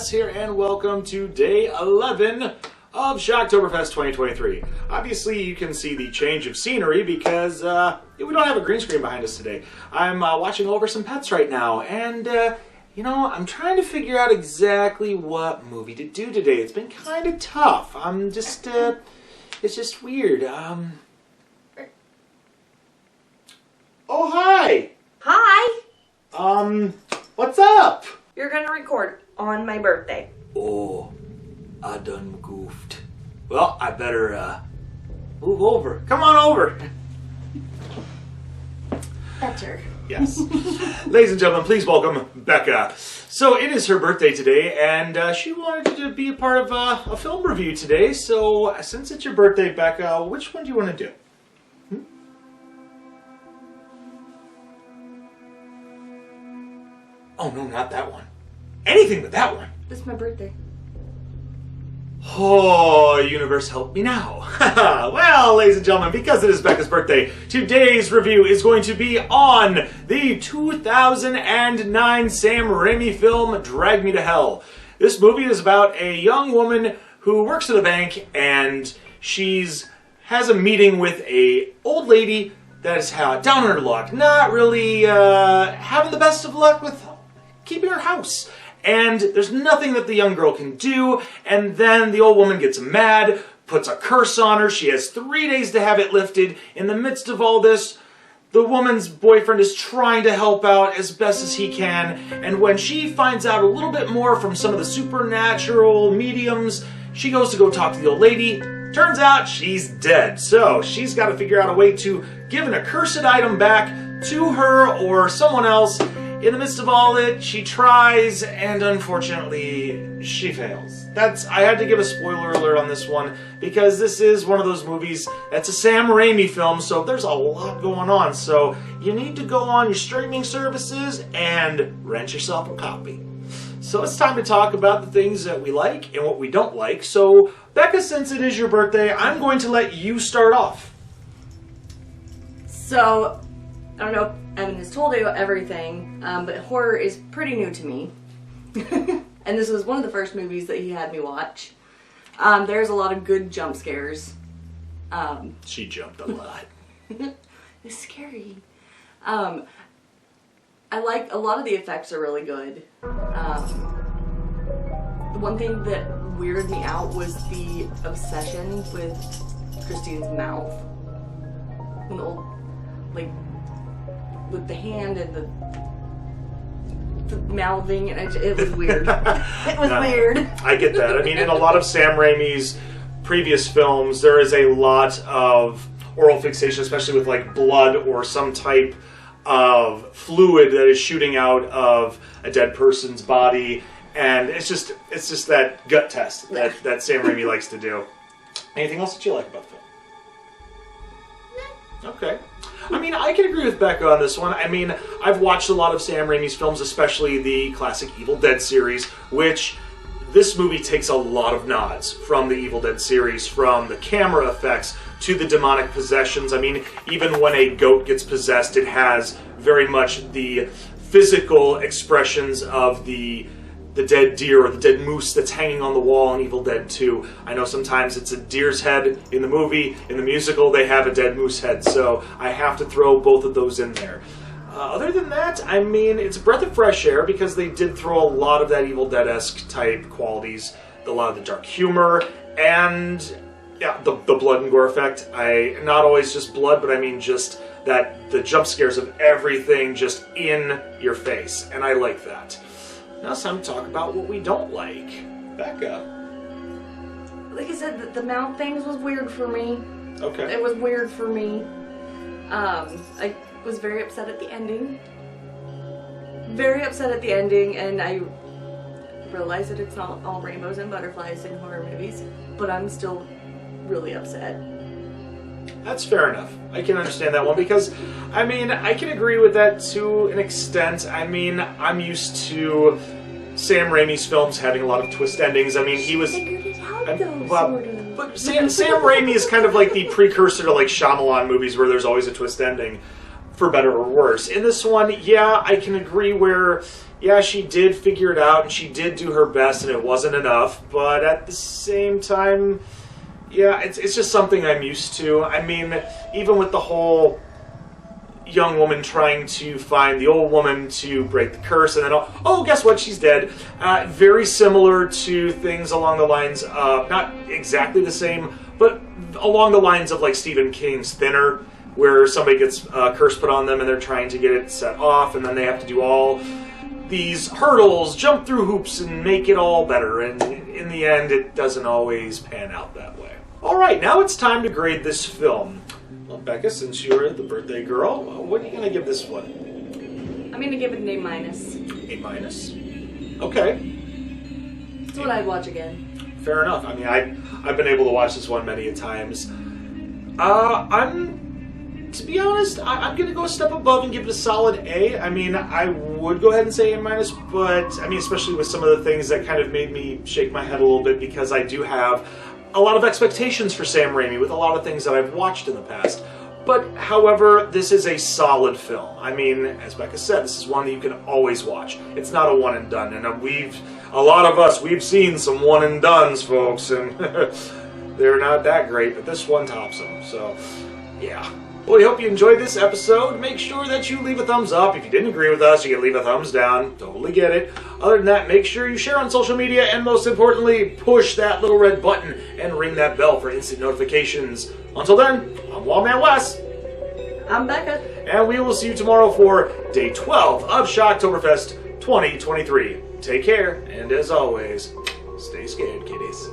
Wes here, and welcome to day 11 of SHOCKTOBERFEST 2023. Obviously, you can see the change of scenery because we don't have a green screen behind us today. I'm watching over some pets right now, and I'm trying to figure out exactly what movie to do today. It's been kind of tough. It's just weird. Oh, hi! Hi! What's up? You're gonna record on my birthday. Oh, I done goofed. Well, I better, move over. Come on over. Better. Yes. Ladies and gentlemen, please welcome Becca. So it is her birthday today, and she wanted to be a part of a film review today. So since it's your birthday, Becca, which one do you want to do? Oh, no, not that one. Anything but that one. It's my birthday. Oh, universe, help me now. Well, ladies and gentlemen, because it is Becca's birthday, today's review is going to be on the 2009 Sam Raimi film, Drag Me to Hell. This movie is about a young woman who works at a bank, and has a meeting with a old lady that is down on her luck, not really having the best of luck with keeping her house. And there's nothing that the young girl can do, and then the old woman gets mad, puts a curse on her. She has 3 days to have it lifted. In the midst of all this, the woman's boyfriend is trying to help out as best as he can, and when she finds out a little bit more from some of the supernatural mediums, she goes to go talk to the old lady. Turns out she's dead, so she's got to figure out a way to give an accursed item back to her or someone else. In the midst of all it, she tries, and unfortunately, she fails. I had to give a spoiler alert on this one, because this is one of those movies that's a Sam Raimi film, so there's a lot going on. So you need to go on your streaming services and rent yourself a copy. So it's time to talk about the things that we like and what we don't like. So, Becca, since it is your birthday, I'm going to let you start off. So, I don't know if Evan has told you everything, but horror is pretty new to me. And this was one of the first movies that he had me watch. There's a lot of good jump scares. She jumped a lot. It's scary. I like a lot of the effects are really good. The one thing that weirded me out was the obsession with Christine's mouth. When the old, with the hand and the mouthing, and it was weird. It was weird. I get that. I mean, in a lot of Sam Raimi's previous films, there is a lot of oral fixation, especially with blood or some type of fluid that is shooting out of a dead person's body, and it's just that gut test that Sam Raimi likes to do. Anything else that you like about the film? Okay. I mean, I can agree with Becca on this one. I mean, I've watched a lot of Sam Raimi's films, especially the classic Evil Dead series, which this movie takes a lot of nods from the Evil Dead series, from the camera effects to the demonic possessions. I mean, even when a goat gets possessed, it has very much the physical expressions of the dead deer or the dead moose that's hanging on the wall in Evil Dead 2. I know sometimes it's a deer's head in the movie. In the musical, they have a dead moose head, so I have to throw both of those in there. Other than that, I mean, it's a breath of fresh air because they did throw a lot of that Evil Dead-esque type qualities, a lot of the dark humor, and yeah, the blood and gore effect. Not always just blood, but I mean just the jump scares of everything just in your face, and I like that. Now it's time to talk about what we don't like. Becca. Like I said, the mouth things was weird for me. Okay. It was weird for me. I was very upset at the ending. Very upset at the ending, and I realize that it's not all rainbows and butterflies in horror movies, but I'm still really upset. That's fair enough. I can understand that one because, I mean, I can agree with that to an extent. I mean, I'm used to Sam Raimi's films having a lot of twist endings. I mean, he was... Figured it out, though, sort of. But Sam Raimi is kind of like the precursor to Shyamalan movies where there's always a twist ending, for better or worse. In this one, yeah, I can agree where yeah, she did figure it out and she did do her best and it wasn't enough, but at the same time, yeah, it's just something I'm used to. I mean, even with the whole young woman trying to find the old woman to break the curse, and then, oh, guess what, she's dead. Very similar to things along the lines of, not exactly the same, but along the lines of like Stephen King's Thinner, where somebody gets a curse put on them and they're trying to get it set off, and then they have to do all these hurdles, jump through hoops, and make it all better, and in the end, it doesn't always pan out that way. All right, now it's time to grade this film. Well, Becca, since you're the birthday girl, what are you going to give this one? I'm going to give it an A-. A-? Okay. It's what I'd watch again. Fair enough. I mean, I've been able to watch this one many a times. To be honest, I'm going to go a step above and give it a solid A. I mean, I would go ahead and say A-, but, I mean, especially with some of the things that kind of made me shake my head a little bit, because I do have a lot of expectations for Sam Raimi with a lot of things that I've watched in the past. But, however, this is a solid film. I mean, as Becca said, this is one that you can always watch. It's not a one and done, and a lot of us, we've seen some one and dones, folks, and they're not that great, but this one tops them, so, yeah. Well, we hope you enjoyed this episode. Make sure that you leave a thumbs up. If you didn't agree with us, you can leave a thumbs down. Totally get it. Other than that, make sure you share on social media, and most importantly, push that little red button and ring that bell for instant notifications. Until then, I'm Wallman Wes. I'm Becca. And we will see you tomorrow for Day 12 of Shocktoberfest 2023. Take care, and as always, stay scared, kiddies.